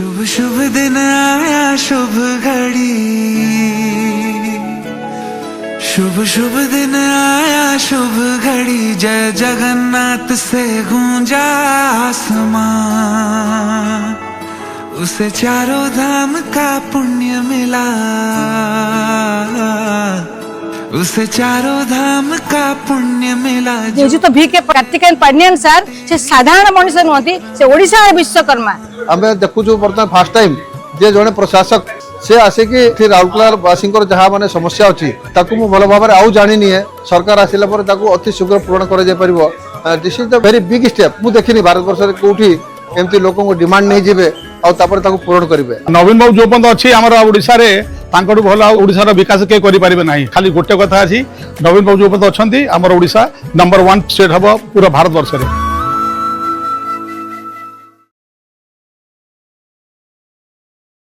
शुभ शुभ दिन आया शुभ घड़ी, शुभ शुभ दिन आया शुभ घड़ी, जय जगन्नाथ से गूंजा आसमां, उसे चारों धाम का पुण्य मिला, उसे चारों धाम का पुण्य मिला। नियोजित VK कार्तिकेयन पांड्यान सर से साधारण मनुष्य नुहति, से ओडिशा विश्वकर्मा। आमे देखुछु बर्तमान फास्ट टाइम जे जने प्रशासक से आसिकी राउरकेला वासी जहाँ माने समस्या अच्छी ताकू मु भल भाव आउ जानी है। सरकार आसिला पर ताकू अति शीघ्र पूर्ण कर जाय परिबो। This is the very big step. मु देखिनी भारत वर्ष रे कोठी एमती लोकों को डिमांड नहीं जिबे आ तापर ताकू पूर्ण करिवे। नवीन बाबू जो पर्यंत अच्छी आम ओडिशा रे तांकटू भल ओडिशार विकास के करि परिबे नाही। खाली गोटे कथा अछि, नवीन बाबू जो पर्यंत अछंती आम ओडिशा नंबर 1 स्टेट हबो पूरा भारत वर्ष रे।